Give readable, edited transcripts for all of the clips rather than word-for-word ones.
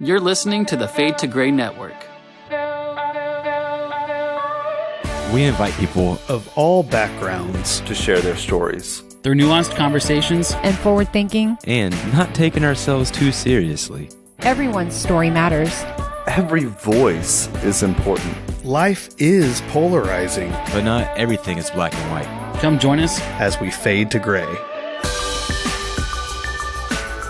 You're listening to the Fade to Gray Network. We invite people of all backgrounds to share their stories through nuanced conversations and forward thinking and not taking ourselves too seriously. Everyone's story matters. Every voice is important. Life is polarizing, but not everything is black and white. Come join us as we fade to gray.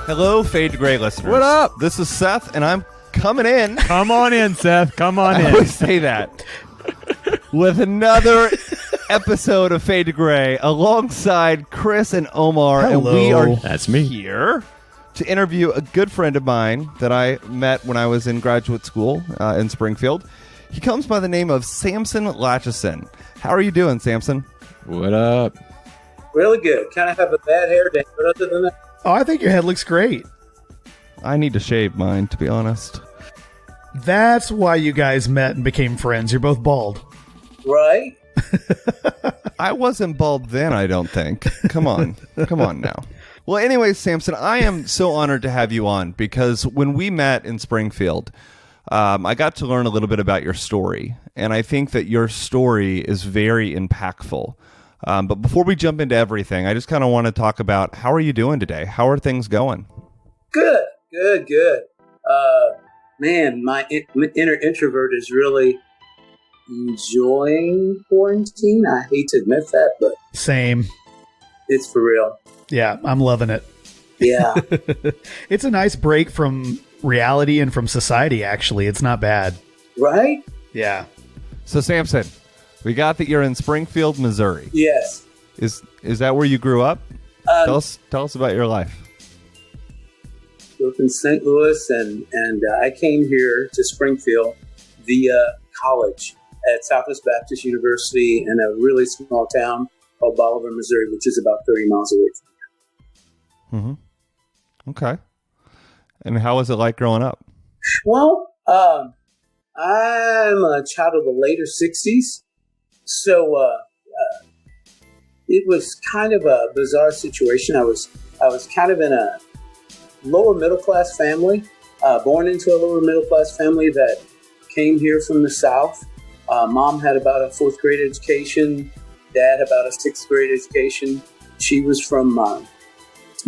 Hello, Fade to Gray listeners. What up? This is Seth, and I'm coming in. Come on in, Seth. Come on in. I always say that. With another episode of Fade to Gray alongside Chris and Omar. Hello. And we are That's me. here to interview a good friend of mine that I met when I was in graduate school in Springfield. He comes by the name of Samson Latchison. How are you doing, Samson? What up? Really good. Kind of have a bad hair day, but other than that. Oh, I think your head looks great. I need to shave mine, to be honest. That's why you guys met and became friends. You're both bald. Right? I wasn't bald then, I don't think. Come on. Come on now. Well, anyways, Samson, I am so honored to have you on because when we met in Springfield, I got to learn a little bit about your story. And I think that your story is very impactful. But before we jump into everything, I just kind of want to talk about how are you doing today? How are things going? Good. Man, my inner introvert is really enjoying quarantine. I hate to admit that, but Same. It's for real. Yeah, I'm loving it. Yeah. It's a nice break from reality and from society, actually. It's not bad. Right? Yeah. So, Samson, we got that you're in Springfield, Missouri. Yes. Is that where you grew up? Tell us about your life. Grew up in St. Louis, and I came here to Springfield via college at Southwest Baptist University in a really small town called Bolivar, Missouri, which is about 30 miles away from here. Mm-hmm. Okay. And how was it like growing up? Well, I'm a child of the later 60s. So it was kind of a bizarre situation. I was kind of in a lower middle class family, born into a lower middle class family that came here from the South. Mom had about a 4th grade education. Dad about a 6th grade education. She was from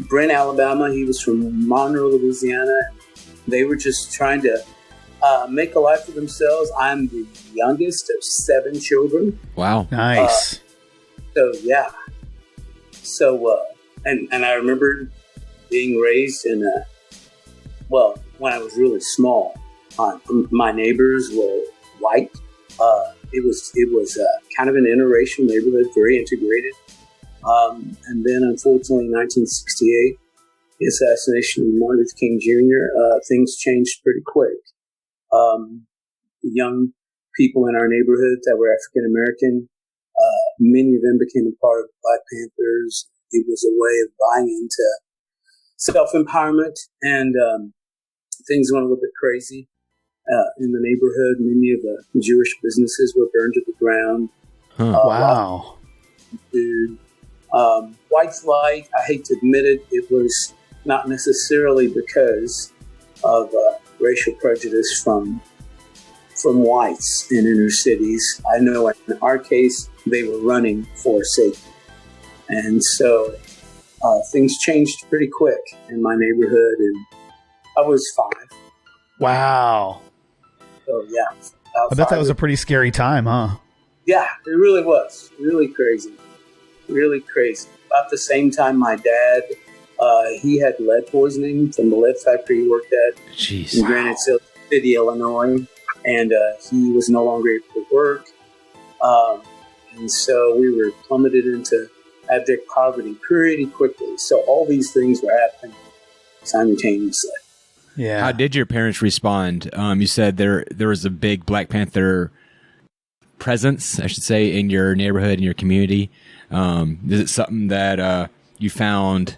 Brent, Alabama. He was from Monroe, Louisiana. They were just trying to make a life for themselves. I'm the youngest of 7 children. Wow. Nice. So, yeah. So, and I remember being raised in when I was really small. My neighbors were white. It was kind of an interracial neighborhood, very integrated. And then, unfortunately, in 1968, the assassination of Martin Luther King Jr., things changed pretty quick. Young people in our neighborhood that were African American, many of them became a part of Black Panthers. It was a way of buying into self-empowerment, and things went a little bit crazy in the neighborhood. Many of the Jewish businesses were burned to the ground. Wow. Dude. White flight, I hate to admit it, it was not necessarily because of racial prejudice from whites in inner cities. I know in our case, they were running for safety. And so things changed pretty quick in my neighborhood, and I was 5. Wow. So, yeah. I bet that was a pretty scary time, huh? Yeah, it really was. Really crazy. Really crazy. About the same time, my dad, he had lead poisoning from the lead factory he worked at in Granite City, Illinois, and he was no longer able to work. And so we were plummeted into abject poverty pretty quickly. So all these things were happening simultaneously. Yeah. How did your parents respond? You said there was a big Black Panther presence, I should say, in your neighborhood, in your community. Is it something that you found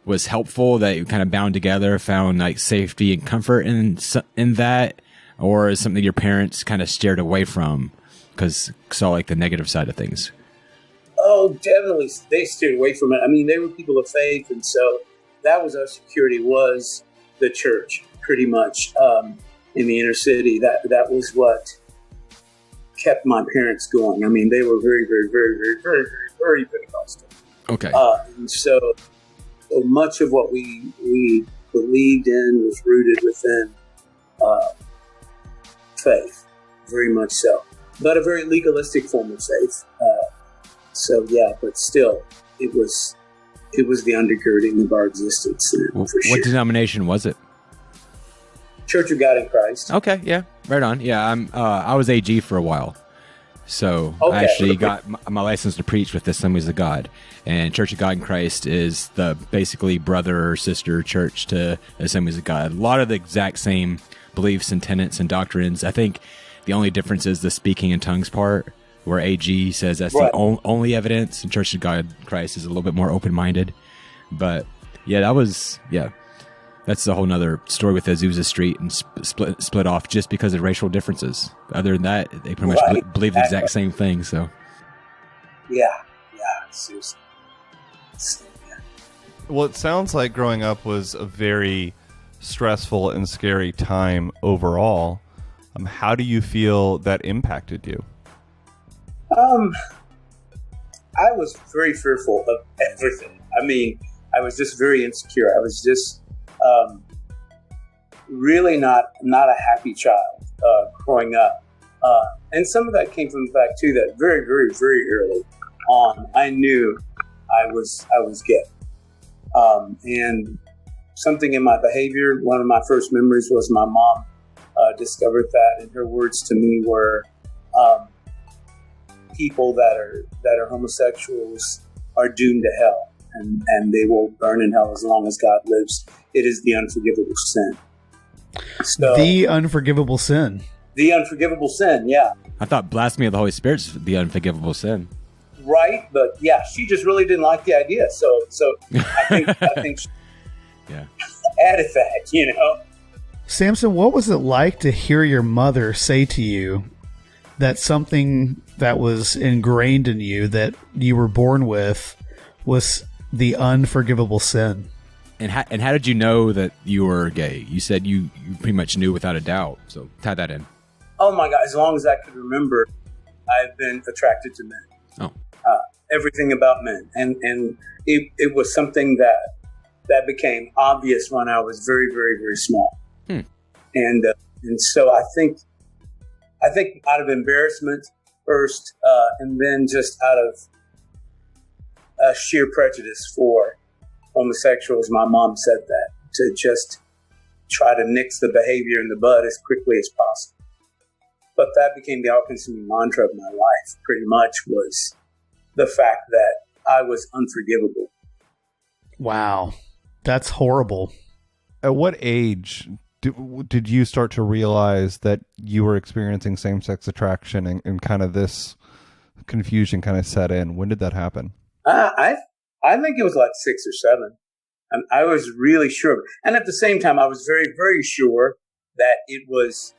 was helpful, that you kind of bound together, found like safety and comfort in that, or is something your parents kind of steered away from because saw like the negative side of things? Oh, definitely. They steered away from it. I mean, they were people of faith, and so that was our security, was the church. pretty much in the inner city. That was what kept my parents going. I mean, they were very, very, very, very, very, very, very Pentecostal. Okay. And so much of what we believed in was rooted within faith, very much so, but a very legalistic form of faith. But still, it was the undergirding of our existence. For sure. What denomination was it? Church of God in Christ. Okay, yeah, right on. Yeah, I was AG for a while, so I actually got my license to preach with the Assemblies of God, and Church of God in Christ is the basically brother or sister church to Assemblies of God. A lot of the exact same beliefs and tenets and doctrines. I think the only difference is the speaking in tongues part, where AG says that's the only evidence, and Church of God in Christ is a little bit more open-minded. But yeah, that's a whole nother story with Azusa Street and split off just because of racial differences. Other than that, they pretty much believe the exact same thing. So, seriously. Well, it sounds like growing up was a very stressful and scary time overall. How do you feel that impacted you? I was very fearful of everything. I mean, I was just very insecure. I was just really not a happy child growing up. And some of that came from the fact, too, that very, very, very early on, I knew I was gay. And something in my behavior, one of my first memories was my mom discovered that, and her words to me were, people that are homosexuals are doomed to hell, and they will burn in hell as long as God lives. It is the unforgivable sin. So, the unforgivable sin. The unforgivable sin, yeah. I thought blasphemy of the Holy Spirit's the unforgivable sin. Right, but yeah, she just really didn't like the idea. So I think she added that, Samson, what was it like to hear your mother say to you that something that was ingrained in you that you were born with was the unforgivable sin? And how did you know that you were gay? You said you pretty much knew without a doubt. So tie that in. Oh my God! As long as I could remember, I've been attracted to men. Oh, everything about men, and it was something that became obvious when I was very, very, very small. And so I think out of embarrassment first, and then just out of sheer prejudice for homosexuals, my mom said that, to just try to nix the behavior in the bud as quickly as possible. But that became the all-consuming mantra of my life, pretty much, was the fact that I was unforgivable. Wow. That's horrible. At what age did you start to realize that you were experiencing same-sex attraction and kind of this confusion kind of set in? When did that happen? I think it was like 6 or 7. And I was really sure. And at the same time, I was very, very sure that it was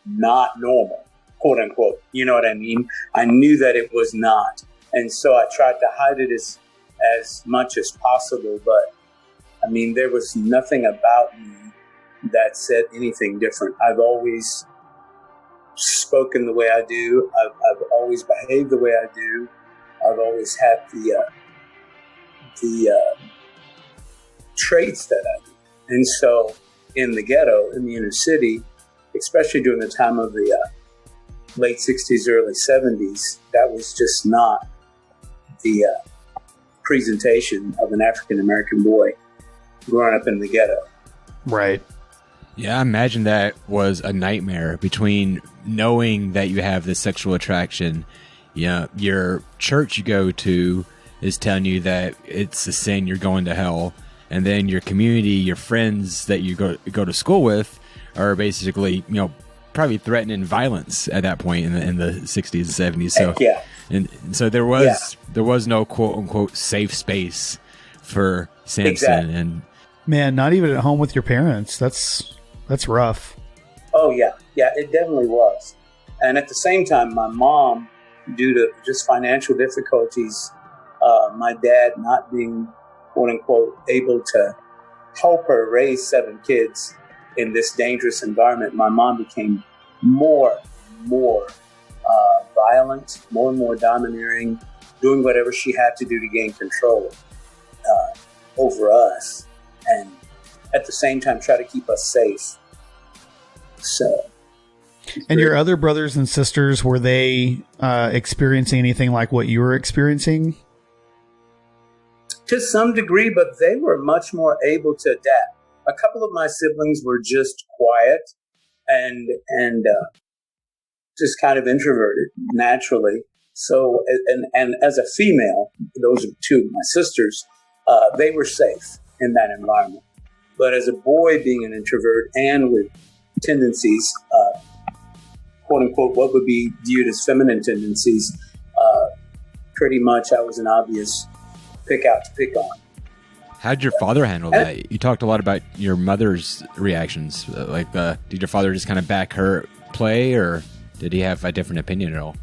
not normal, quote unquote. You know what I mean? I knew that it was not. And so I tried to hide it as much as possible. But I mean, there was nothing about me that said anything different. I've always spoken the way I do. I've always behaved the way I do. I've always had the traits that I do. And so in the ghetto, in the inner city, especially during the time of the late 60s, early 70s, that was just not the presentation of an African-American boy growing up in the ghetto. Right. Yeah, I imagine that was a nightmare, between knowing that you have this sexual attraction. Yeah, your church you go to is telling you that it's a sin, you're going to hell. And then your community, your friends that you go to school with are basically, probably threatening violence at that point in the 60s and 70s. So, yeah. And so there was no quote unquote safe space for Samson. Exactly. And Man, not even at home with your parents. That's rough. Oh, yeah. Yeah, it definitely was. And at the same time, my mom, due to just financial difficulties, my dad not being, quote unquote, able to help her raise 7 kids, in this dangerous environment, my mom became more violent, more and more domineering, doing whatever she had to do to gain control over us, and at the same time try to keep us safe. So, and your other brothers and sisters, were they experiencing anything like what you were experiencing? to some degree, but they were much more able to adapt. A couple of my siblings were just quiet and just kind of introverted naturally. So, and as a female, those are two of my sisters, they were safe in that environment. But as a boy, being an introvert and with tendencies, quote unquote, what would be viewed as feminine tendencies, pretty much I was an obvious pick out to pick on. How'd your father handle that? You talked a lot about your mother's reactions. Did your father just kind of back her play, or did he have a different opinion at all?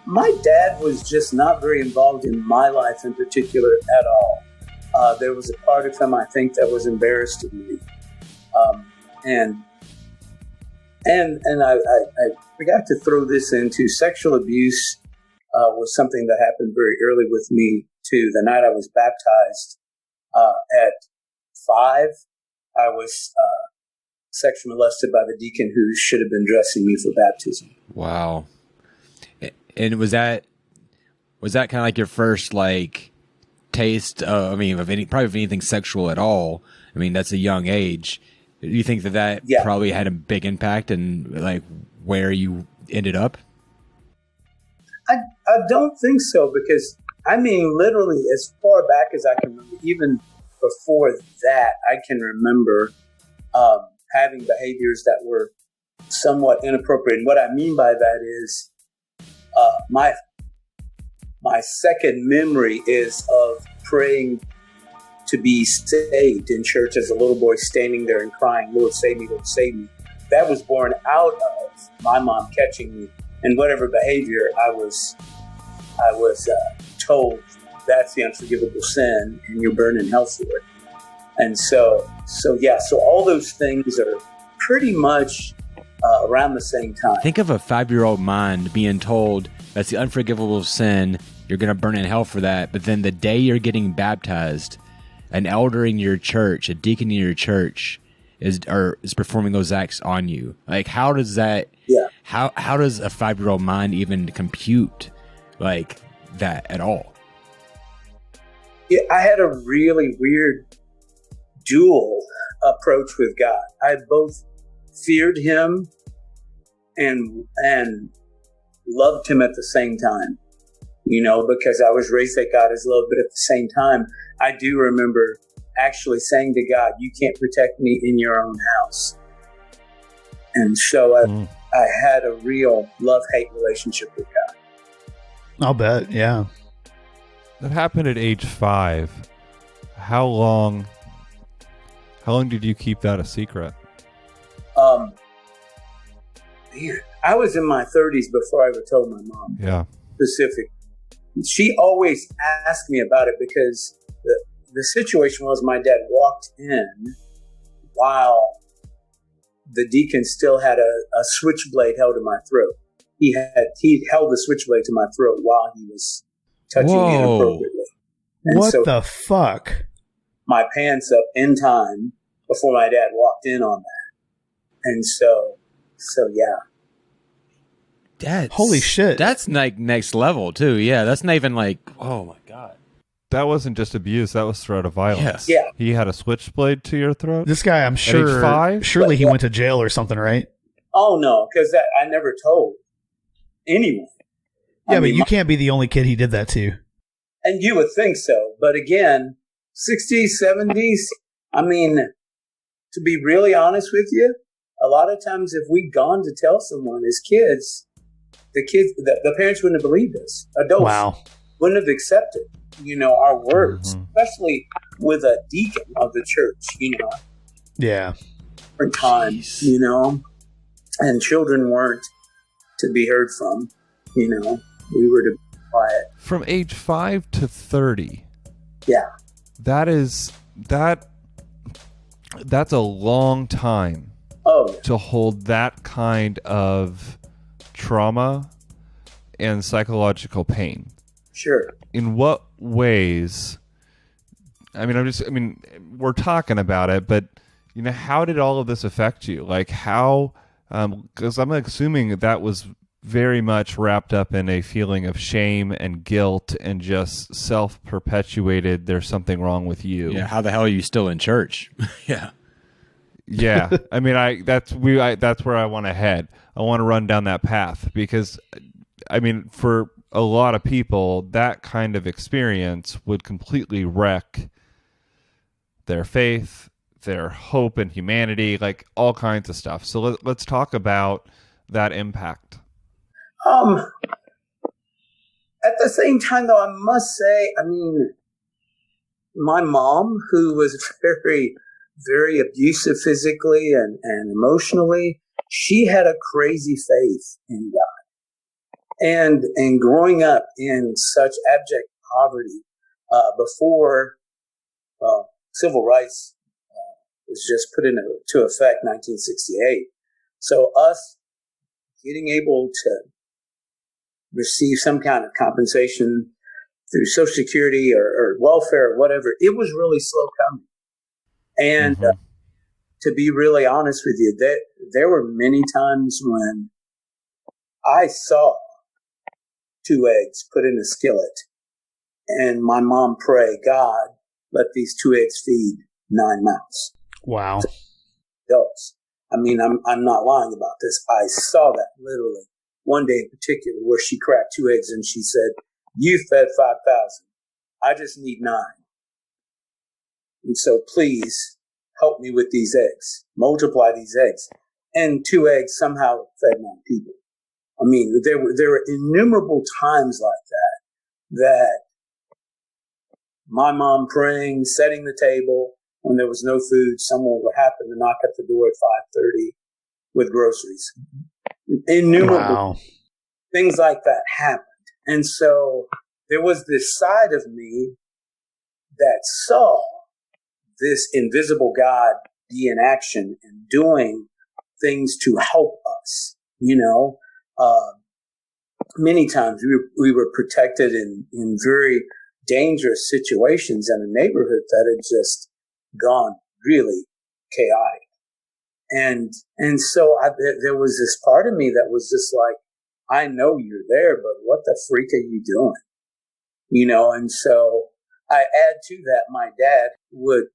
My dad was just not very involved in my life in particular at all. There was a part of him, I think, that was embarrassed of me. And I forgot to throw this into sexual abuse was something that happened very early with me too. The night I was baptized at 5, I was sexually molested by the deacon who should have been dressing me for baptism. Wow. And was that kind of like your first taste of anything sexual at all? I mean, that's a young age. Do you think that Yeah. probably had a big impact in where you ended up? I don't think so, because I mean, literally as far back as I can remember, even before that, I can remember having behaviors that were somewhat inappropriate. And what I mean by that is my second memory is of praying to be saved in church as a little boy, standing there and crying, "Lord, save me, Lord, save me." That was born out of my mom catching me in whatever behavior I was told that's the unforgivable sin and you're burning in hell for it. And so all those things are pretty much around the same time. Think of a 5-year-old mind being told that's the unforgivable sin, you're going to burn in hell for that, but then the day you're getting baptized, an elder in your church, a deacon in your church is performing those acts on you. How does that? Yeah. How does a 5-year-old mind even compute that at all? Yeah, I had a really weird dual approach with God. I both feared him and loved him at the same time, because I was raised that God is love. But at the same time, I do remember actually saying to God, "You can't protect me in your own house." And so I had a real love-hate relationship with God. I'll bet, yeah. That happened at age 5. How long did you keep that a secret? I was in my 30s before I ever told my mom. Yeah. Specific. She always asked me about it because the situation was my dad walked in while the deacon still had a switchblade held to my throat. He held the switchblade to my throat while he was touching me inappropriately. And What so the fuck? my pants up in time before my dad walked in on that. And so yeah. Holy shit. That's next level too. Yeah, that's not even oh my God. That wasn't just abuse, that was threat of violence. Yeah. He had a switchblade to your throat? This guy, I'm age sure, 5? surely he went to jail or something, right? Oh no, because I never told anyone. Yeah, but you can't be the only kid he did that to. And you would think so. But again, 60s, 70s, I mean, to be really honest with you, a lot of times if we'd gone to tell someone as kids, the parents wouldn't have believed us. Adults wouldn't have accepted, our words, especially with a deacon of the church, Yeah. different times, and children weren't to be heard from, we were to be quiet. From age 5 to 30. Yeah. That That's a long time to hold that kind of trauma and psychological pain. Sure. In what ways? We're talking about it, but how did all of this affect you? Like how? Because I'm assuming that was very much wrapped up in a feeling of shame and guilt and just self-perpetuated. There's something wrong with you. Yeah. How the hell are you still in church? Yeah. Yeah. That's where I want to head. I want to run down that path because, for a lot of people, that kind of experience would completely wreck their faith, their hope in humanity, like all kinds of stuff. So let's talk about that impact. At the same time, though, I must say, my mom, who was very, very abusive physically and emotionally, she had a crazy faith in God. And growing up in such abject poverty before civil rights was just put into effect 1968. So us getting able to receive some kind of compensation through Social Security or welfare or whatever, it was really slow coming. And to be really honest with you, there were many times when I saw 2 eggs put in a skillet and my mom pray, God, let these 2 eggs feed 9 mouths. Wow. Adults. I'm not lying about this. I saw that literally one day in particular where she cracked 2 eggs and she said, you fed 5,000. I just need 9. And so please help me with these eggs, multiply these eggs. And 2 eggs somehow fed 9 people. There were innumerable times like that my mom praying, setting the table when there was no food, someone would happen to knock at the door at 5:30 with groceries. Innumerable things like that happened. And so there was this side of me that saw this invisible God be in action and doing things to help us. Many times we were protected in very dangerous situations in a neighborhood that had just gone really chaotic. And so there was this part of me that was just like, I know you're there, but what the freak are you doing? And so I add to that, my dad would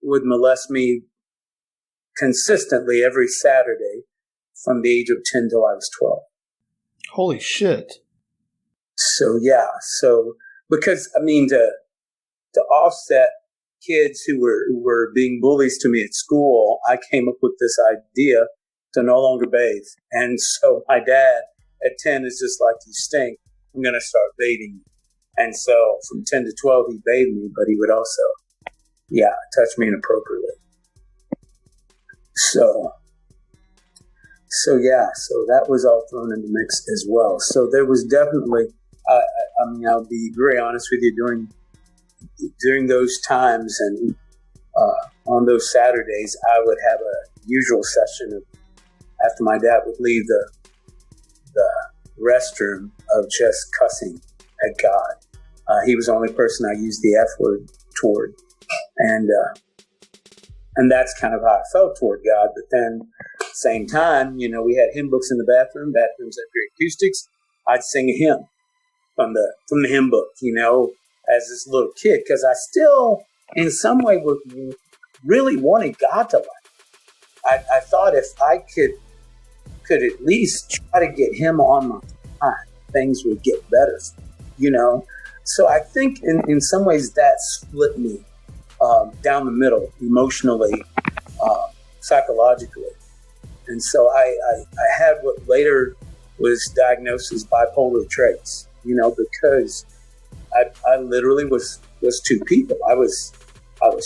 molest me consistently every Saturday from the age of 10 till I was 12. Holy shit. So, yeah. So, because, to offset kids who were being bullies to me at school, I came up with this idea to no longer bathe. And so my dad at 10 is just like, you stink. I'm going to start bathing you. And so from 10 to 12, he bathed me, but he would also, touch me inappropriately. So that was all thrown in the mix as well. So there was definitely, I'll be very honest with you, during those times and on those Saturdays, I would have a usual session of, after my dad would leave the restroom, of just cussing at God. He was the only person I used the F word toward. And that's kind of how I felt toward God. But then at the same time, we had hymn books in the bathroom. Bathrooms had great acoustics. I'd sing a hymn from the hymn book, as this little kid, because I still, in some way, really wanted God to like me. I thought if I could at least try to get him on my side, things would get better, So I think in some ways that split me down the middle, emotionally, psychologically. And so I had what later was diagnosed as bipolar traits, because I literally was 2 people. I was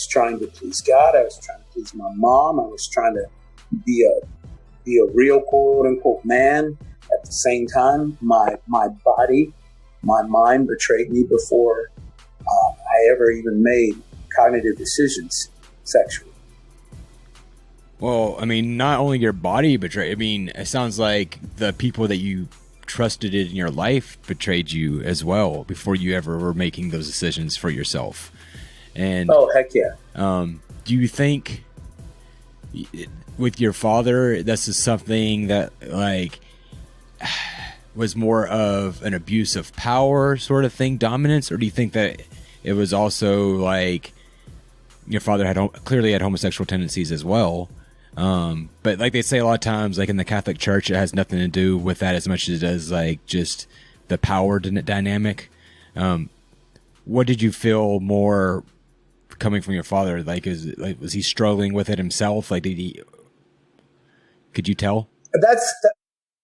trying to please God. I was trying to please my mom. I was trying to be a real quote unquote man. At the same time, my body, my mind betrayed me before I ever even made cognitive decisions sexually. Well, I mean, not only your body betrayed. I mean, it sounds like the people that you trusted in your life betrayed you as well before you ever were making those decisions for yourself. And oh, heck yeah. Do you think with your father, this is something that like was more of an abuse of power sort of thing, dominance, or do you think that it was also like your father clearly had homosexual tendencies as well? But like they say a lot of times, like in the Catholic Church, it has nothing to do with that as much as it does like just the power dynamic. What did you feel more coming from your father? Like, was he struggling with it himself? Like, could you tell?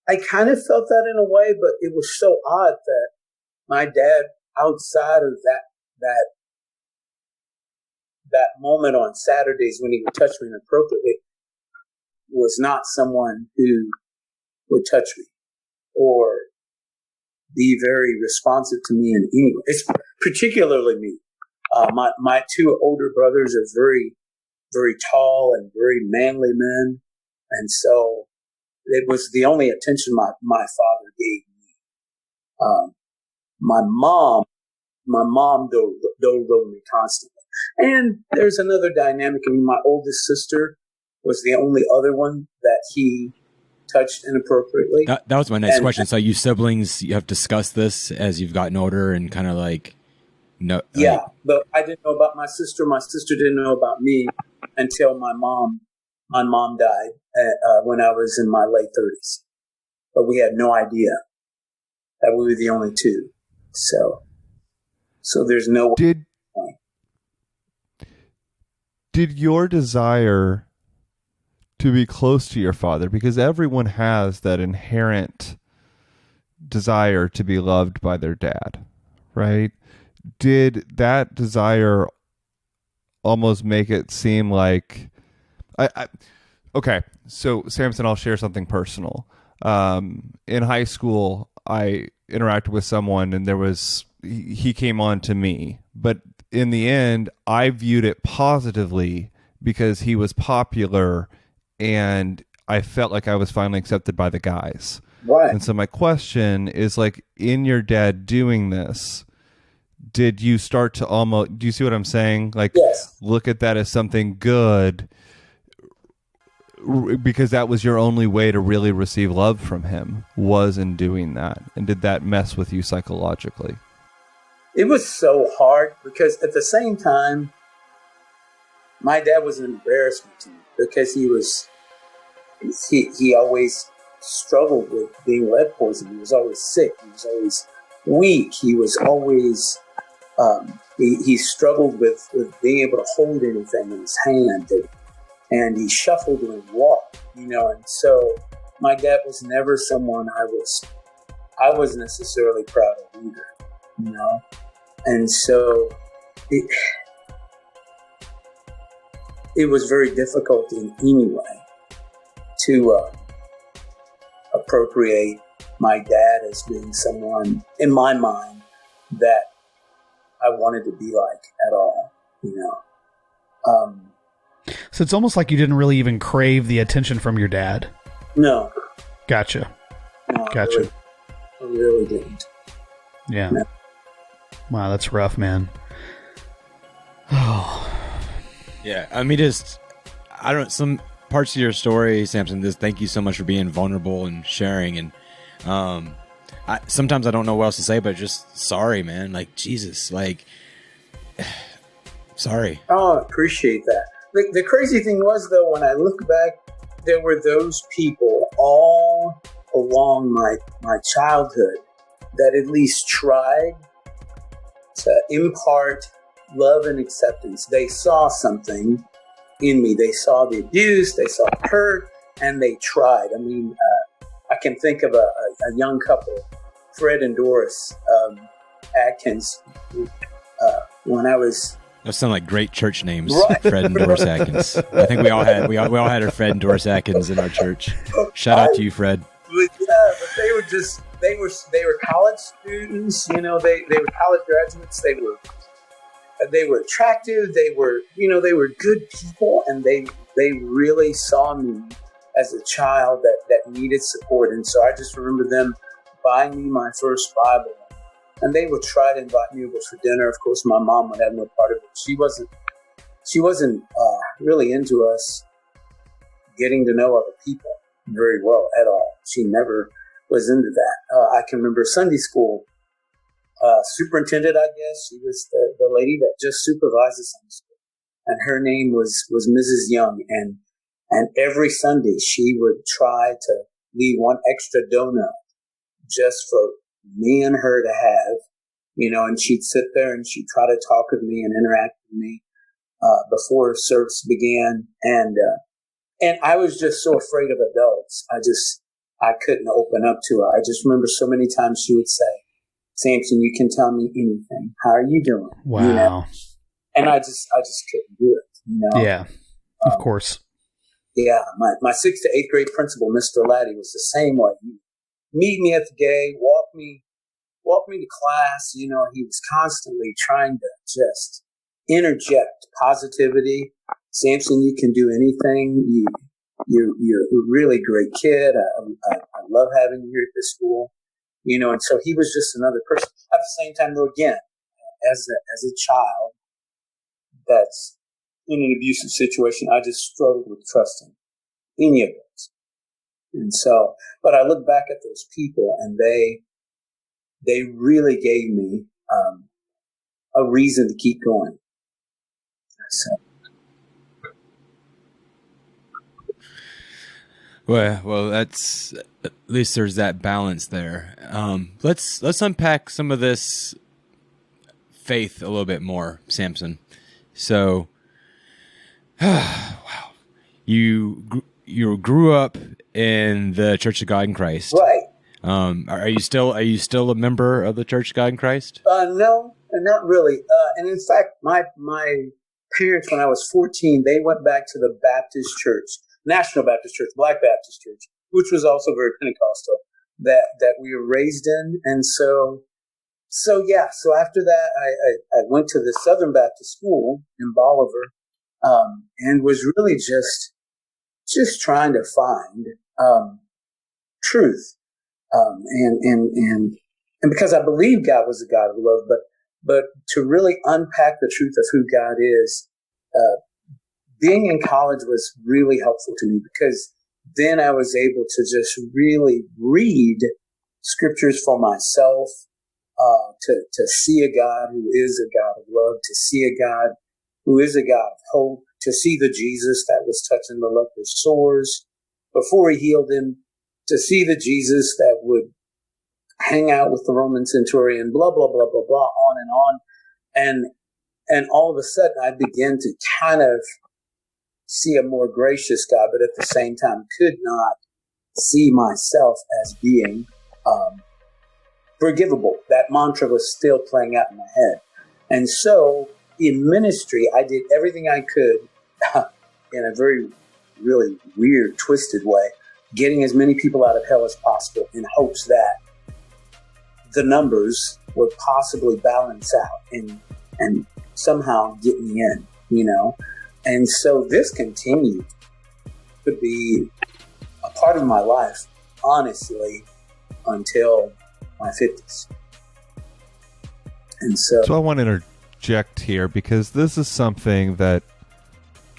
I kind of felt that in a way, but it was so odd that my dad, outside of that moment on Saturdays when he would touch me inappropriately, was not someone who would touch me or be very responsive to me in any way. It's particularly me. My two older brothers are very, very tall and very manly men. And so it was the only attention my father gave me. My mom dove over me constantly. And there's another dynamic. I mean, my oldest sister was the only other one that he touched inappropriately. That was my next question. So you siblings, you have discussed this as you've gotten older and kind of like, no. Yeah, but I didn't know about my sister. My sister didn't know about me until my mom died when I was in my late 30s. But we had no idea that we were the only two. So there's no way. Did your desire to be close to your father, because everyone has that inherent desire to be loved by their dad, right? Did that desire almost make it seem like okay, so Samson, I'll share something personal. In high school, I interacted with someone and he came on to me, but in the end, I viewed it positively because he was popular and I felt like I was finally accepted by the guys. Right. And so my question is, like, in your dad doing this, did you start to do you see what I'm saying? Like, yes. Look at that as something good because that was your only way to really receive love from him, was in doing that. And did that mess with you psychologically? It was so hard because at the same time, my dad was an embarrassment to me because he always struggled with being lead poisoned. He was always sick. He was always weak. He was always, he struggled with being able to hold anything in his hand, and he shuffled when he walked, and so my dad was never someone I was necessarily proud of either, and so it was very difficult in any way to appropriate my dad as being someone in my mind that I wanted to be like at all, So it's almost like you didn't really even crave the attention from your dad. No. Gotcha. No, Gotcha. I really didn't. Yeah. No. Wow, that's rough, man. Oh. Yeah, I mean, some parts of your story, Samson, thank you so much for being vulnerable and sharing. And sometimes I don't know what else to say, but just sorry, man. Like, Jesus, like, sorry. Oh, I appreciate that. The crazy thing was, though, when I look back, there were those people all along my childhood that at least tried to impart love and acceptance. They saw something in me. They saw the abuse, they saw the hurt, and they tried. I mean, I can think of a young couple, Fred and Doris Atkins, when I was... Those sound like great church names, right. Fred and Doris Atkins. I think we all had a Fred and Doris Atkins in our church. Shout out to you, Fred. But they were college students, they were college graduates. They were attractive. They were good people, and they They really saw me as a child that needed support. And so I just remember them buying me my first Bible. And they would try to invite me over for dinner. Of course, my mom would have no part of it. She wasn't really into us getting to know other people very well at all. She never was into that. I can remember Sunday school superintendent, I guess. She was the lady that just supervises Sunday school. And her name was Mrs. Young. And every Sunday she would try to leave one extra donut just for me and her to have, and she'd sit there and she'd try to talk with me and interact with me before service began. And I was just so afraid of adults. I couldn't open up to her. I just remember so many times she would say, "Samson, you can tell me anything. How are you doing?" Wow. And I just couldn't do it, Yeah, of course. Yeah. My 6th to 8th grade principal, Mr. Laddie, was the same way. He'd meet me at the gate, walk me to class. He was constantly trying to just interject positivity. "Samson, you can do anything. You're a really great kid. I love having you here at this school." And so he was just another person. At the same time, though, again, as a child that's in an abusive situation, I just struggled with trusting any of those. And so, but I look back at those people, and they really gave me a reason to keep going. So. Well, that's at least there's that balance there. Let's unpack some of this faith a little bit more, Samson. So, wow, you grew up in the Church of God in Christ, Right? Are you still a member of the Church of God in Christ? No, not really. And in fact, my parents, when I was 14, they went back to the Baptist Church. National Baptist Church, Black Baptist Church, which was also very Pentecostal, that we were raised in. And so after that, I went to the Southern Baptist School in Bolivar, and was really just trying to find truth, and because I believe God was a God of love, but to really unpack the truth of who God is. Being in college was really helpful to me, because then I was able to just really read scriptures for myself, to see a God who is a God of love, to see a God who is a God of hope, to see the Jesus that was touching the leper's sores before he healed him, to see the Jesus that would hang out with the Roman centurion, blah, blah, blah, blah, blah, on. And all of a sudden I began to kind of see a more gracious God, but at the same time could not see myself as being forgivable. That mantra was still playing out in my head. And so in ministry, I did everything I could in a very, really weird, twisted way, getting as many people out of hell as possible in hopes that the numbers would possibly balance out and somehow get me in, And so this continued to be a part of my life, honestly, until my 50s. And so I want to interject here, because this is something that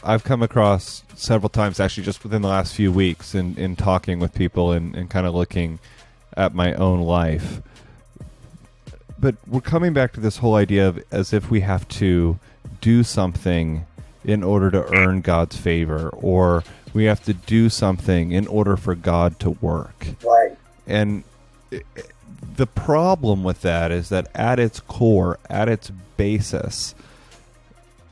I've come across several times, actually, just within the last few weeks in talking with people and kind of looking at my own life. But we're coming back to this whole idea of as if we have to do something in order to earn God's favor, or we have to do something in order for God to work. Right. And the problem with that is that at its core, at its basis,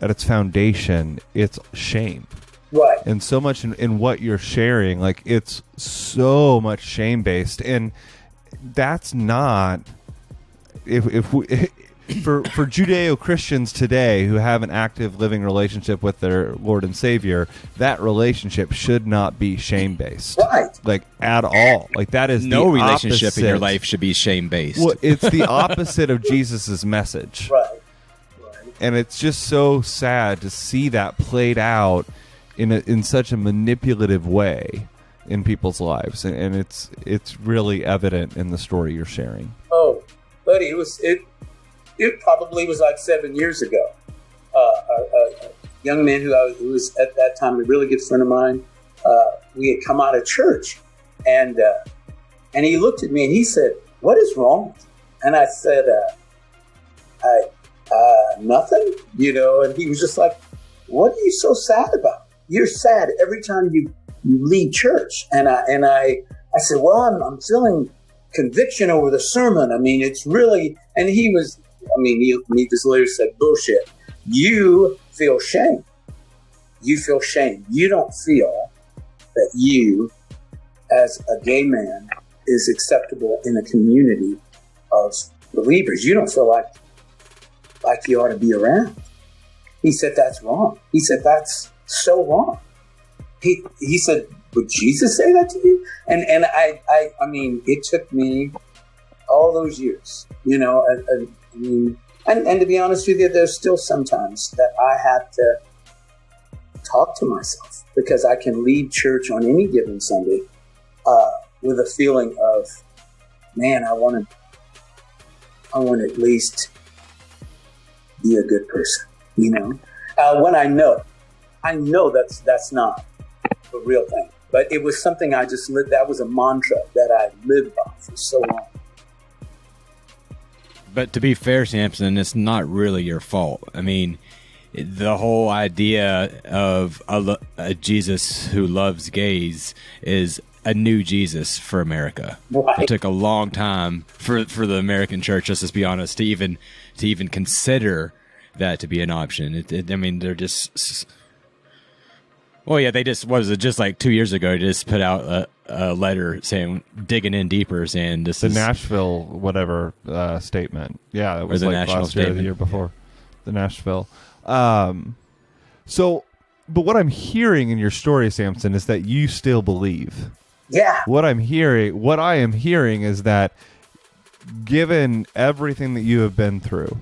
at its foundation, it's shame. Right. And so much in what you're sharing, like, it's so much shame-based. And that's not... If we... For Judeo-Christians today who have an active living relationship with their Lord and Savior, that relationship should not be shame-based. Right. Like, at all. Like, that is No the relationship opposite. in your life should be shame-based. Well, it's the opposite of Jesus's message. Right. And it's just so sad to see that played out in such a manipulative way in people's lives, and it's really evident in the story you're sharing. Oh, buddy, it probably was like 7 years ago. A young man who was at that time a really good friend of mine. We had come out of church, and he looked at me and he said, "What is wrong?" And I said, "Nothing," And he was just like, "What are you so sad about? You're sad every time you leave church." And I said, "Well, I'm feeling conviction over the sermon. I mean, it's really," and he just literally said, "Bullshit. You feel shame. You feel shame. You don't feel that you, as a gay man, is acceptable in a community of believers. You don't feel like you ought to be around." He said, "That's wrong." He said, "That's so wrong." He said, "Would Jesus say that to you?" And I mean, it took me all those years, and to be honest with you, there's still sometimes that I have to talk to myself, because I can leave church on any given Sunday with a feeling of, man, I want to at least be a good person, when I know that's not the real thing. But it was something I just lived. That was a mantra that I lived by for so long. But to be fair, Samson, it's not really your fault. I mean, the whole idea of a Jesus who loves gays is a new Jesus for America. Right. It took a long time for the American church, let's be honest, to even consider that to be an option. I mean, they're just... Well, yeah, they just, just like 2 years ago, just put out a letter saying, digging in deeper, saying this is... The Nashville whatever statement. Yeah, it was the like national last year or the year before. The Nashville. But what I'm hearing in your story, Samson, is that you still believe. Yeah. What I am hearing is that given everything that you have been through,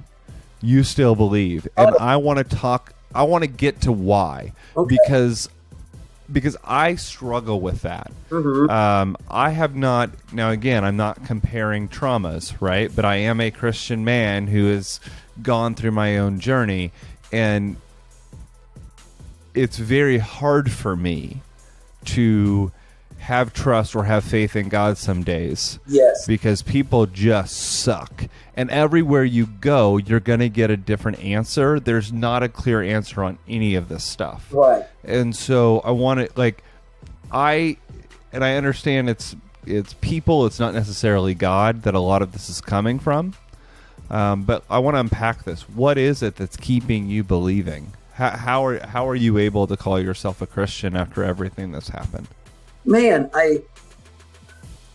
you still believe. And I want to get to why. Okay. Because I struggle with that. Mm-hmm. I have not, now again, I'm not comparing traumas, right? But I am a Christian man who has gone through my own journey, and it's very hard for me to have trust or have faith in God some days. Yes. Because people just suck. And everywhere you go, you're going to get a different answer. There's not a clear answer on any of this stuff. Right. And so I want to, I understand it's people, it's not necessarily God that a lot of this is coming from. But I want to unpack this. What is it that's keeping you believing? How are you able to call yourself a Christian after everything that's happened? Man,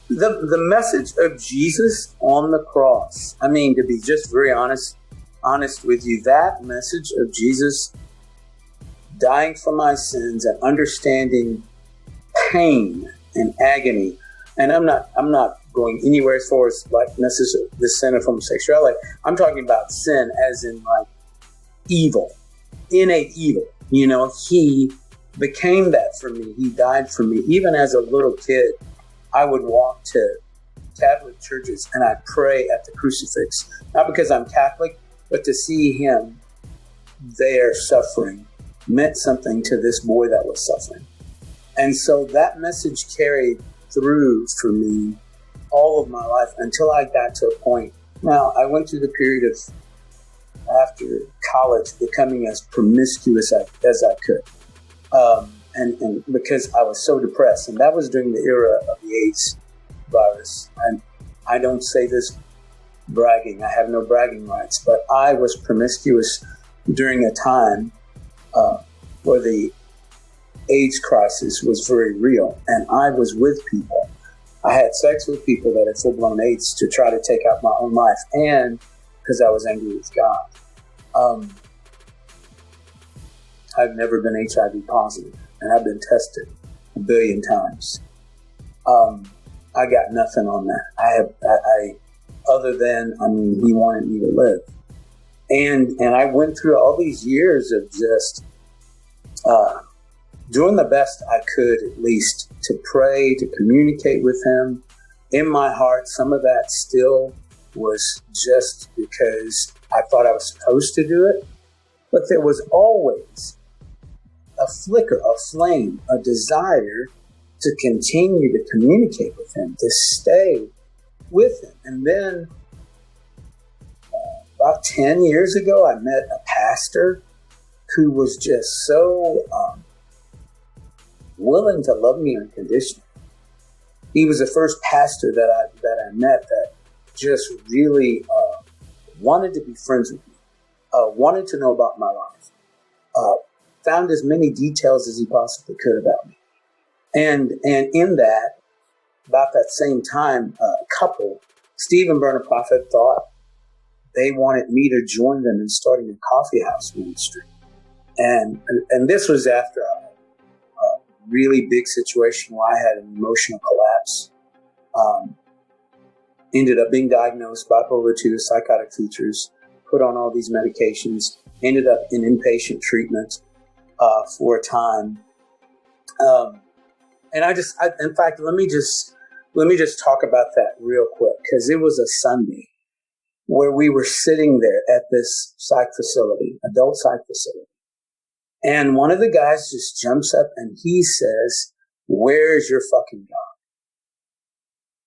the message of Jesus on the cross. I mean, to be just very honest with you, that message of Jesus dying for my sins and understanding pain and agony. And I'm not going anywhere as far as necessarily the sin of homosexuality. I'm talking about sin as in evil, innate evil. He became that for me. He died for me. Even as a little kid, I would walk to Catholic churches and I'd pray at the crucifix, not because I'm Catholic, but to see him there suffering meant something to this boy that was suffering. And so that message carried through for me all of my life until I got to a point. Now, I went through the period of after college becoming as promiscuous as I could. And because I was so depressed, and that was during the era of the AIDS virus. And I don't say this bragging, I have no bragging rights, but I was promiscuous during a time where the AIDS crisis was very real. And I was with people. I had sex with people that had full-blown AIDS to try to take out my own life, and because I was angry with God. I've never been HIV positive, and I've been tested 1 billion times. I got nothing on that. Other than, he wanted me to live. And I went through all these years of just doing the best I could, at least, to pray, to communicate with him. In my heart, some of that still was just because I thought I was supposed to do it. But there was always a flicker, a flame, a desire to continue to communicate with him, to stay with him. And then about 10 years ago, I met a pastor who was just so willing to love me unconditionally. He was the first pastor that I met that just really wanted to be friends with me, wanted to know about my life, found as many details as he possibly could about me. And in that, about that same time, a couple, Steve and Berna Prophet, thought they wanted me to join them in starting a coffee house ministry. And this was after a really big situation where I had an emotional collapse. Ended up being diagnosed bipolar 2, psychotic features, put on all these medications, ended up in inpatient treatment for a time. And in fact, let me just talk about that real quick, because it was a Sunday where we were sitting there at this psych facility, adult psych facility. And one of the guys just jumps up and he says, "Where's your fucking God?"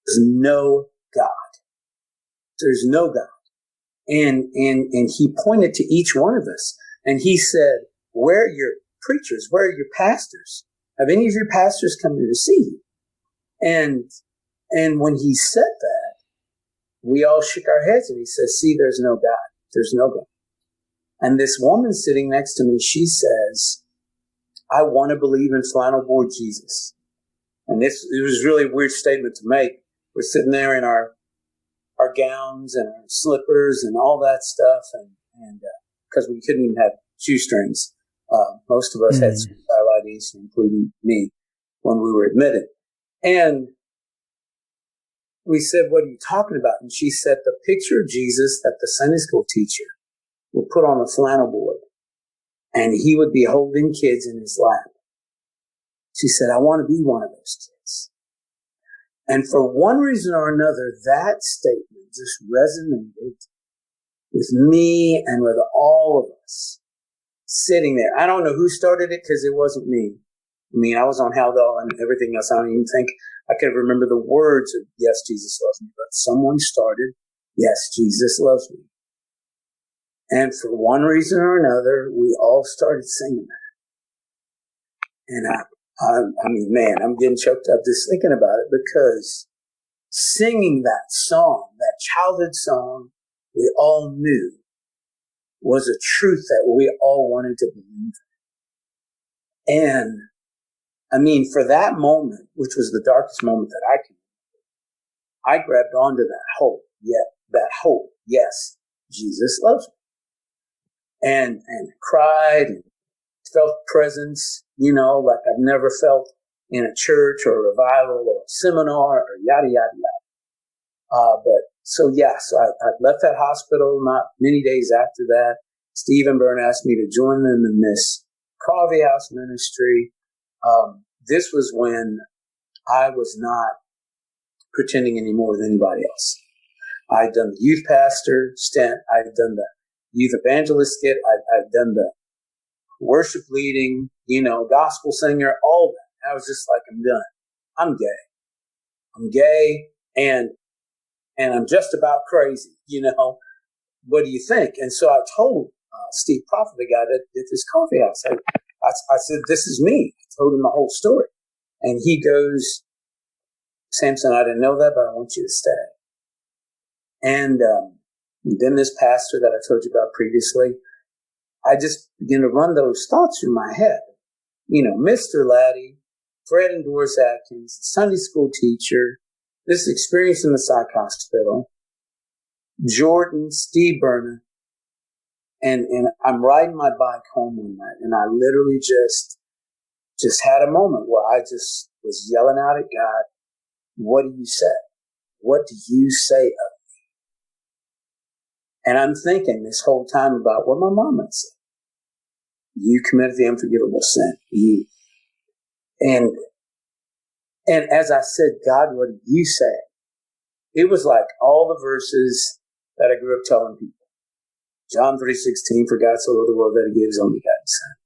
There's no God. There's no God. And he pointed to each one of us and he said, "Where are your preachers? Where are your pastors? Have any of your pastors come here to see you?" And when he said that, we all shook our heads and he says, "See, there's no God. There's no God." And this woman sitting next to me, she says, "I want to believe in flannel board Jesus." And it was really a weird statement to make. We're sitting there in our gowns and our slippers and all that stuff. And because we couldn't even have shoestrings. Most of us had suicidal IDs, including me, when we were admitted. And we said, "What are you talking about?" And she said, "The picture of Jesus that the Sunday school teacher would put on a flannel board, and he would be holding kids in his lap." She said, "I want to be one of those kids." And for one reason or another, that statement just resonated with me and with all of us sitting there. I don't know who started it, because it wasn't me. I mean, I was on Haldol and everything else. I don't even think I could remember the words of "Yes, Jesus loves me," but someone started, "Yes, Jesus loves me." And for one reason or another, we all started singing that. And I mean, man, I'm getting choked up just thinking about it, because singing that song, that childhood song we all knew, was a truth that we all wanted to believe in. And I mean, for that moment, which was the darkest moment that I can remember, I grabbed onto that hope. Yes, Jesus loves me. And cried and felt presence, like I've never felt in a church or a revival or a seminar or yada, yada, yada. So I left that hospital not many days after that. Steve and Bern asked me to join them in this coffee house ministry. This was when I was not pretending any more than anybody else. I'd done the youth pastor stint. I'd done the youth evangelist skit. I'd done the worship leading, gospel singer, all that. I was just like, I'm done. I'm gay and I'm just about crazy, What do you think? And so I told Steve Prophet, the guy that did this coffee house, I said, "This is me." I told him the whole story. And he goes, "Samson, I didn't know that, but I want you to stay." And then this pastor that I told you about previously, I just began to run those thoughts through my head. Mr. Laddie, Fred and Doris Atkins, Sunday school teacher, this experience in the psych hospital, Jordan, Steve Berna, and I'm riding my bike home one night, and I literally just had a moment where I just was yelling out at God, "What do you say? What do you say of me?" And I'm thinking this whole time about what my mom had said. You committed the unforgivable sin. And as I said, God, what did you say? It was like all the verses that I grew up telling people. John 3:16, for God so loved the world that he gave his only begotten Son.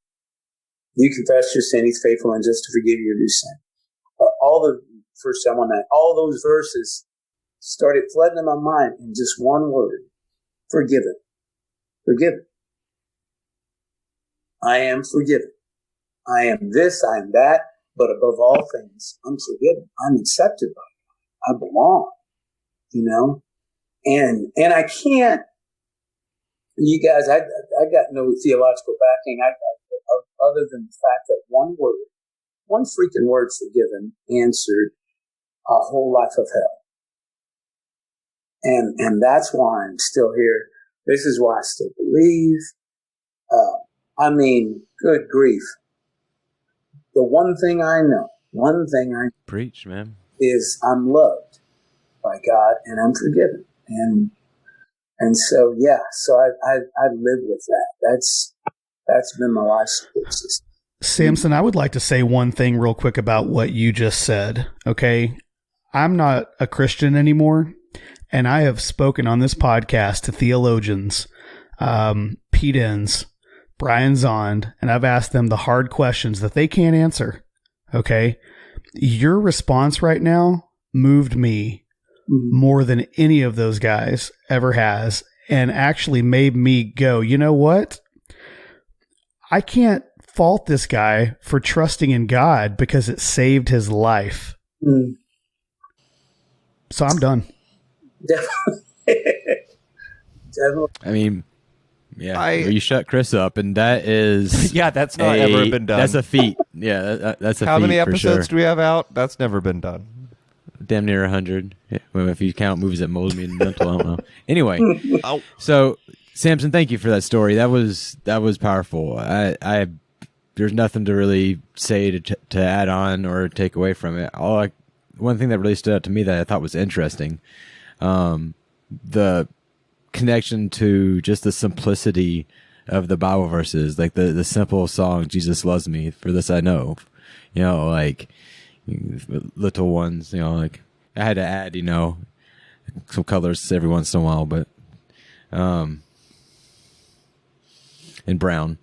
You confess your sin, he's faithful and just to forgive you of your sin. All the 1 John 1:9, all those verses started flooding in my mind in just one word: forgiven. Forgiven. I am forgiven. I am this, I am that, but above all things, I'm forgiven. I'm accepted by God. I belong, you know? And I can't, you guys, I got no theological backing other than the fact that one freaking word, forgiven, answered a whole life of hell. And that's why I'm still here. This is why I still believe. I mean, good grief. The one thing I know, Preach, man, is I'm loved by God and I'm forgiven. And so, yeah, so I live with that. That's been my life support system. Samson, I would like to say one thing real quick about what you just said. Okay. I'm not a Christian anymore, and I have spoken on this podcast to theologians, Pete Enns, Brian Zond, and I've asked them the hard questions that they can't answer. Okay. Your response right now moved me more than any of those guys ever has, and actually made me go, you know what? I can't fault this guy for trusting in God because it saved his life. Mm. So I'm done. Definitely. I mean, yeah, you shut Chris up, and that is Yeah, that's not ever been done. That's a feat. Yeah, that's a feat. How many for episodes sure. do we have out? That's never been done. Damn near 100. Yeah, well, if you count movies that molded me in mental, I don't know. Anyway, so Samson, thank you for that story. That was powerful. I there's nothing to really say to add on or take away from it. One thing that really stood out to me that I thought was interesting, the connection to just the simplicity of the Bible verses, like the simple song, Jesus loves me, for this I know, you know, like little ones, you know, like I had to add, you know, some colors every once in a while, but, and brown.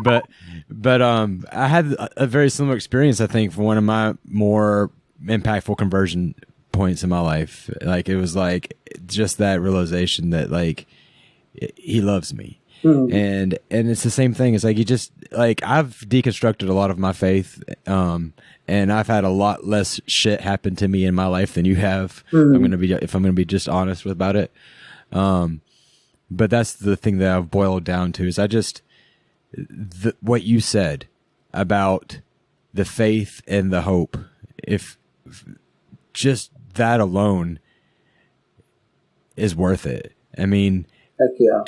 but I had a very similar experience, I think, for one of my more impactful conversion points in my life. Like, it was like just that realization that, like, he loves me. And it's the same thing. It's like, you just, like, I've deconstructed a lot of my faith, and I've had a lot less shit happen to me in my life than you have. If I'm gonna be just honest about it. But that's the thing that I've boiled down to is what you said about the faith and the hope. If just that alone is worth it. I mean, heck yeah.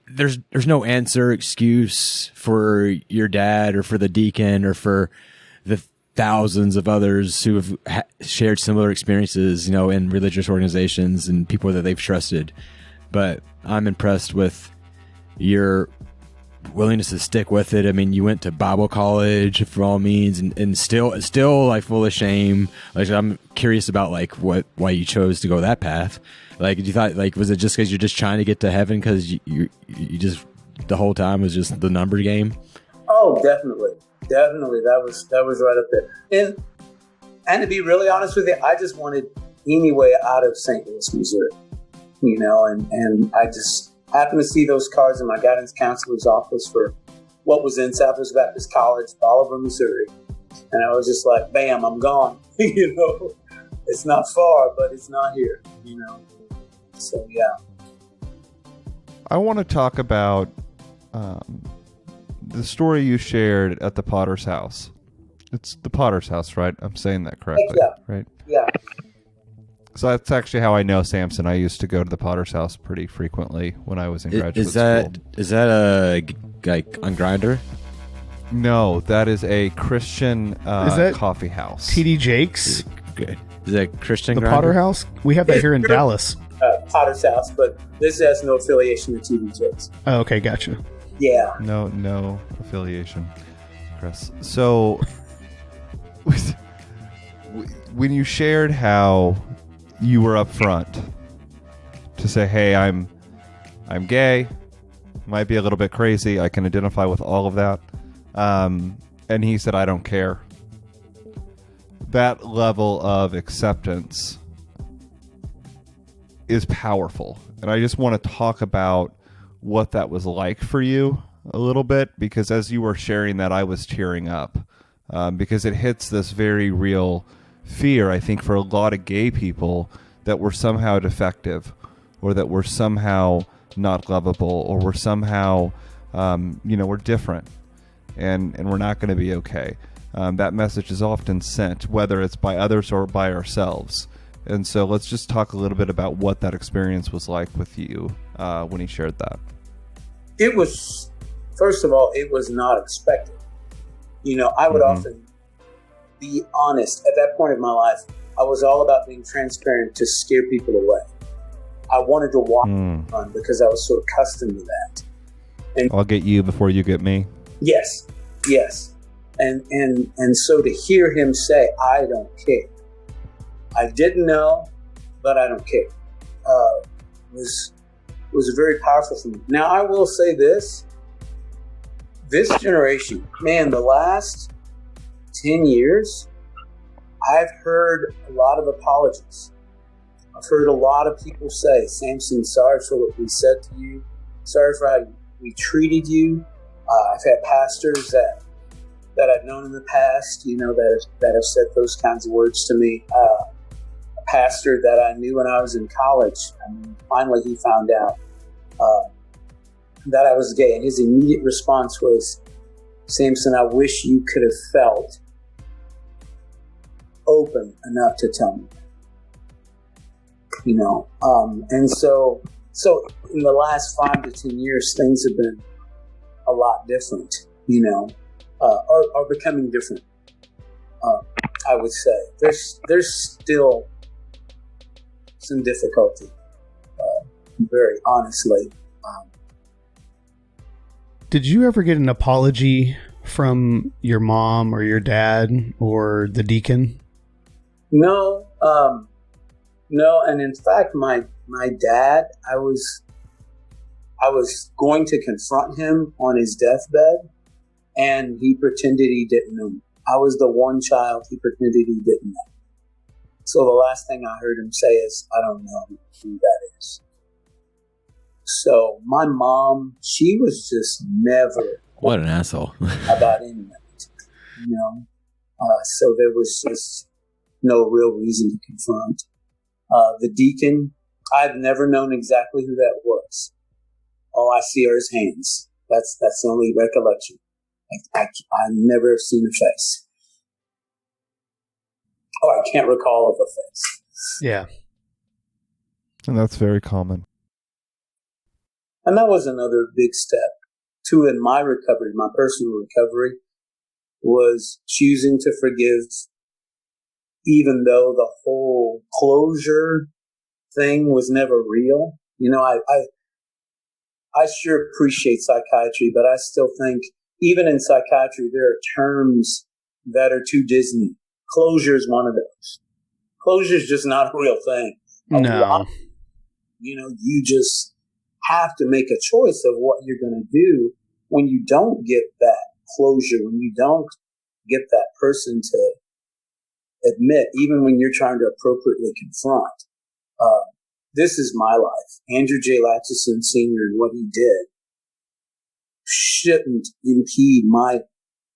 There's no excuse for your dad or for the deacon or for the thousands of others who have shared similar experiences, you know, in religious organizations and people that they've trusted. But I'm impressed with your willingness to stick with it. I mean, you went to Bible college for all means, and still like full of shame. Like, I'm curious about like why you chose to go that path. Like, you thought, like, was it just because you're just trying to get to heaven because you just the whole time was just the number game? Oh, definitely. That was right up there. And to be really honest with you, I just wanted any way out of St. Louis, Missouri. You know, and I just happened to see those cards in my guidance counselor's office for what was in Southwest Baptist College, Bolivar, Missouri. And I was just like, bam, I'm gone. You know, it's not far, but it's not here, you know. So, yeah. I want to talk about the story you shared at the Potter's house. It's the Potter's house, right? I'm saying that correctly, right? Yeah. So that's actually how I know Samson. I used to go to the Potter's house pretty frequently when I was in graduate school. Is that a like on Grindr? No, that is a Christian Is that coffee house. TD Jakes? Is that Christian The Grindr? Potter House? We have that here in Dallas. Potter's house, but this has no affiliation with TV Jakes. Oh, okay, gotcha. Yeah. No affiliation, Chris. So, when you shared how you were up front to say, "Hey, I'm gay, might be a little bit crazy. I can identify with all of that," and he said, "I don't care." That level of acceptance is powerful, and I just want to talk about what that was like for you a little bit, because as you were sharing that, I was tearing up, because it hits this very real fear, I think, for a lot of gay people, that we're somehow defective, or that we're somehow not lovable, or we're somehow, we're different, and we're not going to be okay. That message is often sent, whether it's by others or by ourselves. And so let's just talk a little bit about what that experience was like with you when he shared that. It was, first of all, it was not expected. I would often be honest. At that point in my life, I was all about being transparent to scare people away. I wanted to walk and run because I was so accustomed to that. And I'll get you before you get me. Yes. And so to hear him say, "I don't care," I didn't know, but I don't care, was very powerful for me. Now, I will say this generation, man, the last 10 years, I've heard a lot of apologies. I've heard a lot of people say, "Samson, sorry for what we said to you. Sorry for how we treated you." I've had pastors that I've known in the past, that have said those kinds of words to me. A pastor that I knew when I was in college, finally he found out that I was gay, and his immediate response was, "Samson, I wish you could have felt open enough to tell me." And so in the last 5 to 10 years, things have been a lot different, are becoming different. I would say there's still some difficulty, very honestly. Did you ever get an apology from your mom or your dad or the deacon? No, and in fact, my dad, I was going to confront him on his deathbed, and he pretended he didn't know me. I was the one child he pretended he didn't know. So the last thing I heard him say is, "I don't know who that is." So my mom, she was just never What an asshole. about any of it, so there was just no real reason to confront. The deacon, I've never known exactly who that was. All I see are his hands. That's the only recollection. I never have seen a face. Or I can't recall of a face. Yeah. And that's very common. And that was another big step, too, in my recovery, my personal recovery, was choosing to forgive, even though the whole closure thing was never real. I sure appreciate psychiatry, but I still think even in psychiatry, there are terms that are too Disney. Closure is one of those. Closure is just not a real thing. No. You just have to make a choice of what you're going to do when you don't get that closure, when you don't get that person to admit, even when you're trying to appropriately confront. This is my life. Andrew J. Latchison Sr. and what he did shouldn't impede my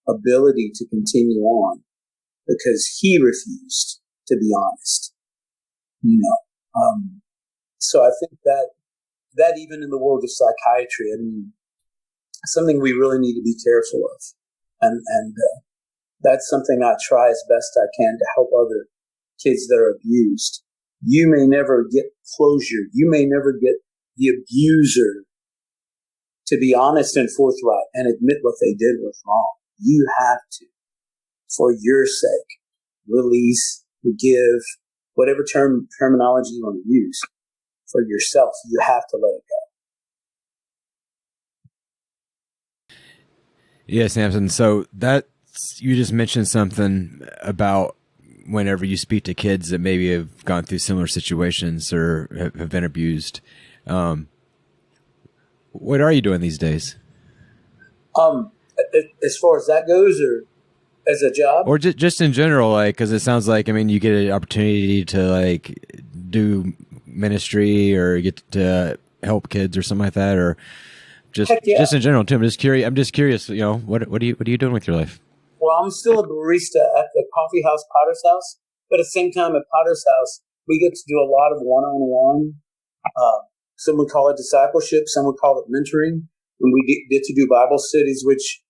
ability to continue on, because he refused to be honest. So I think that even in the world of psychiatry, something we really need to be careful of. And that's something I try as best I can to help other kids that are abused. You may never get closure. You may never get the abuser to be honest and forthright and admit what they did was wrong. You have to, for your sake, release, forgive, whatever terminology you want to use for yourself. You have to let it go. Yeah, Samson. So you just mentioned something about whenever you speak to kids that maybe have gone through similar situations or have been abused. What are you doing these days? As far as that goes, or as a job, Or just in general, like, because it sounds like, I mean, you get an opportunity to like do ministry or get to help kids or something like that, or just Heck yeah. just in general too. I'm just curious. You know, what are you doing with your life? well, I'm still a barista at the coffee house Potter's House, but at the same time at Potter's House, we get to do a lot of one-on-one. Some would call it discipleship, some would call it mentoring, and we get to do Bible studies, which,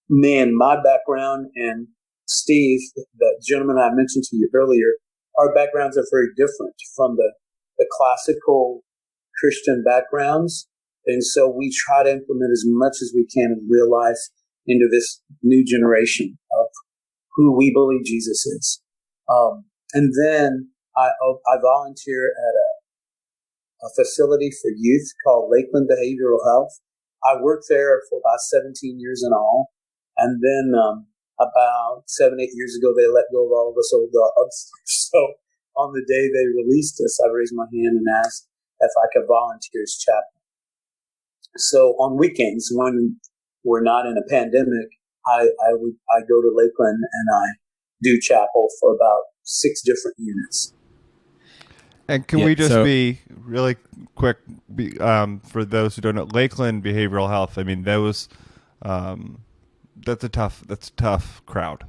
man, my background and Steve, the gentleman I mentioned to you earlier, our backgrounds are very different from the classical Christian backgrounds. And so we try to implement as much as we can in real life into this new generation of who we believe Jesus is. And then I volunteer at a facility for youth called Lakeland Behavioral Health. I worked there for about 17 years in all. And then about 7-8 years ago, they let go of all of us old dogs. So on the day they released us, I raised my hand and asked if I could volunteer as chaplain. So on weekends, when we're not in a pandemic, I go to Lakeland and I do chapel for about 6 different units. And can we just be really quick for those who don't know, Lakeland Behavioral Health? I mean, that's a tough crowd.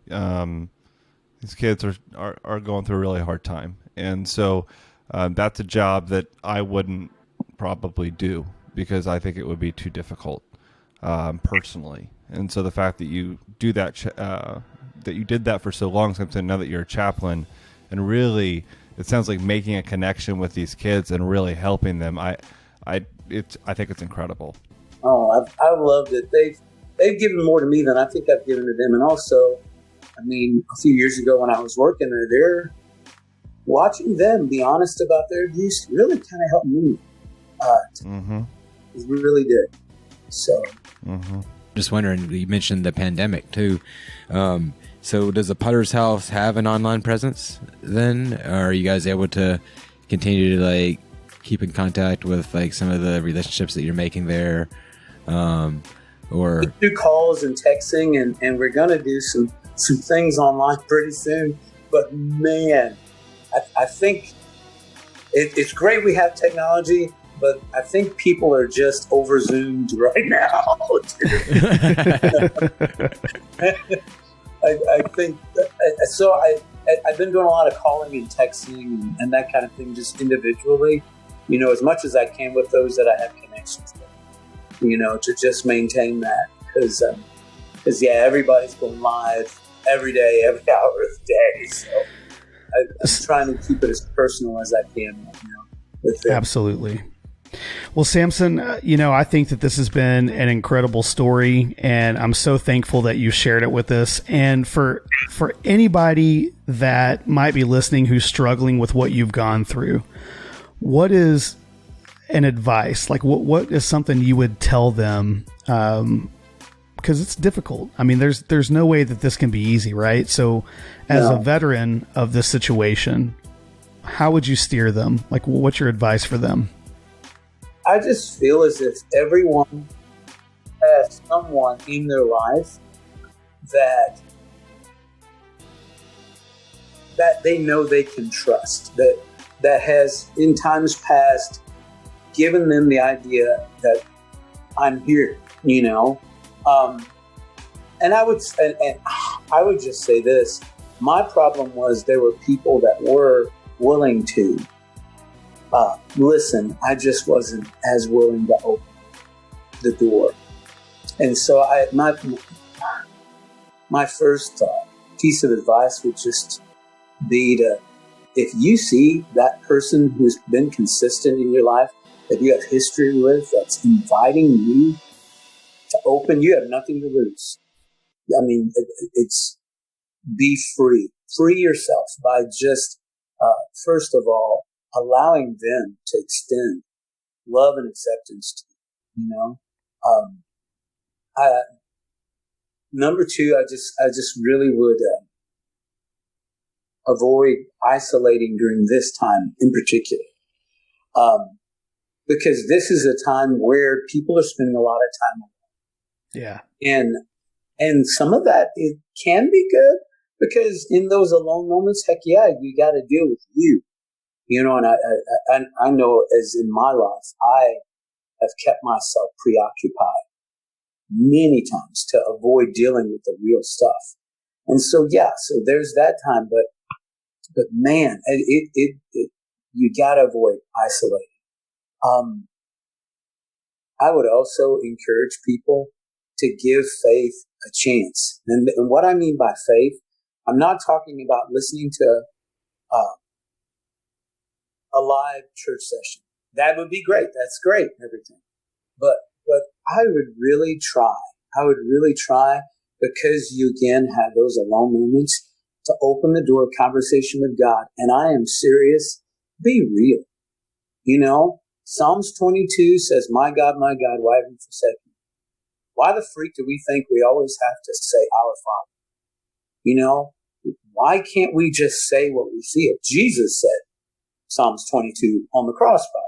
These kids are going through a really hard time, and so that's a job that I wouldn't probably do because I think it would be too difficult personally. And so the fact that you do that, that you did that for so long, something now that you're a chaplain, and really, it sounds like making a connection with these kids and really helping them. I think it's incredible. Oh, I've loved it. They've given more to me than I think I've given to them. And also, I mean, a few years ago when I was working there, they're watching them be honest about their abuse really kind of helped me. It really did. So, Just wondering, you mentioned the pandemic too. So does the Potter's House have an online presence then? Or are you guys able to continue to like keep in contact with like some of the relationships that you're making there? Or we do calls and texting, and we're going to do some things online pretty soon. But man, I think it's great we have technology, but I think people are just over zoomed right now. I think so. I've been doing a lot of calling and texting and that kind of thing, just individually. You know, as much as I can with those that I have connections with. You know, to just maintain that because yeah, everybody's going live every day, every hour of the day. So I'm trying to keep it as personal as I can right now. With them. Absolutely. Well, Samson, you know, I think that this has been an incredible story, and I'm so thankful that you shared it with us. And for anybody that might be listening who's struggling with what you've gone through, what is an advice? Like, what is something you would tell them? Because it's difficult. I mean, there's no way that this can be easy, right? So, as a veteran of this situation, how would you steer them? Like, what's your advice for them? I just feel as if everyone has someone in their life that they know they can trust, that has in times past given them the idea that I'm here, you know. And I would just say this: my problem was there were people that were willing to listen. I just wasn't as willing to open the door. And so my first piece of advice would just be to, if you see that person who's been consistent in your life, that you have history with, that's inviting you to open, you have nothing to lose. I mean, it's be free. Free yourself by just, first of all, allowing them to extend love and acceptance to you, you know? Number two, I just really would avoid isolating during this time in particular, because this is a time where people are spending a lot of time. Yeah. And some of that, it can be good, because in those alone moments, heck yeah, you got to deal with you, and I know, as in my life, I have kept myself preoccupied many times to avoid dealing with the real stuff. And so, yeah, so there's that time, but man, you got to avoid isolating. I would also encourage people to give faith a chance. And what I mean by faith, I'm not talking about listening to a live church session. That would be great. That's great and everything. But I would really try. Because you again have those alone moments, to open the door of conversation with God. And I am serious. Be real. Psalms 22 says, my God, why have you forsaken me? Why the freak do we think we always have to say our Father? Why can't we just say what we feel? Jesus said, Psalms 22 on the cross, probably.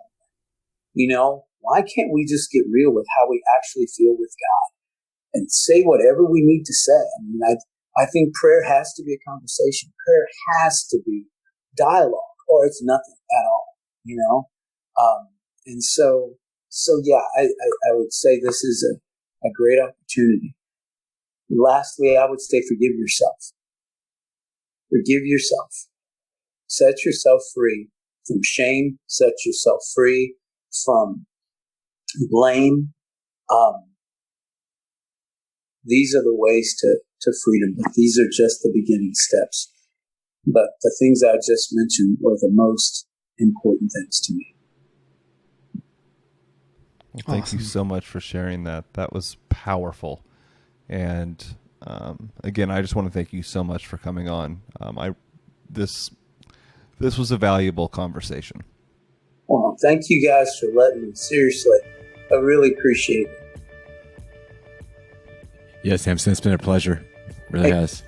Why can't we just get real with how we actually feel with God and say whatever we need to say? I think prayer has to be a conversation. Prayer has to be dialogue, or it's nothing at all, and so yeah, I would say this is a great opportunity. Lastly, I would say forgive yourself. Forgive yourself. Set yourself free from shame. Set yourself free from blame. These are the ways to freedom, but these are just the beginning steps. But the things I just mentioned were the most important things to me. Well, thank you so much for sharing that. That was powerful. And again, I just want to thank you so much for coming on. This was a valuable conversation. Well, thank you guys for letting me. Seriously, I really appreciate it. Yeah, Samson, it's been a pleasure. Really has.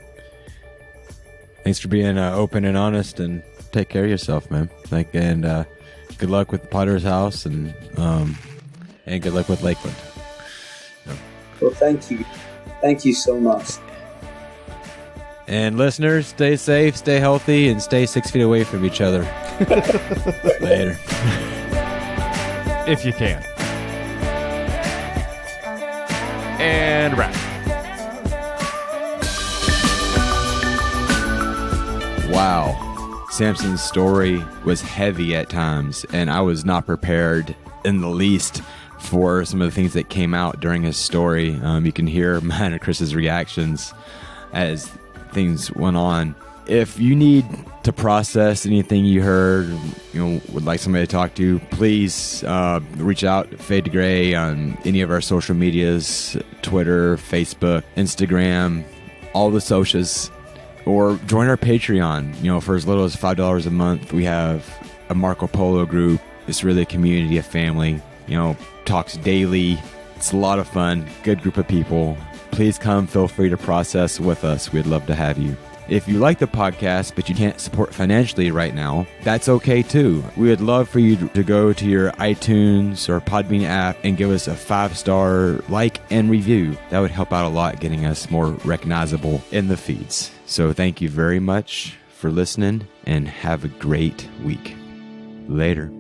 Thanks for being open and honest, and take care of yourself, man. And good luck with Potter's house, and good luck with Lakeland. Well, thank you. Thank you so much. And listeners, stay safe, stay healthy, and stay 6 feet away from each other. Later. If you can. And wrap. Wow. Samson's story was heavy at times, and I was not prepared in the least for some of the things that came out during his story. You can hear mine and Chris's reactions as things went on. If you need to process anything you heard, would like somebody to talk to, please reach out to Fade to Gray on any of our social medias, Twitter, Facebook, Instagram, all the socials, or join our Patreon. For as little as $5 a month, we have a Marco Polo group. It's really a community, a family, talks daily. It's a lot of fun, good group of people. Please come, feel free to process with us. We'd love to have you. If you like the podcast, but you can't support financially right now, that's okay too. We would love for you to go to your iTunes or Podbean app and give us a 5-star like and review. That would help out a lot, getting us more recognizable in the feeds. So thank you very much for listening, and have a great week. Later.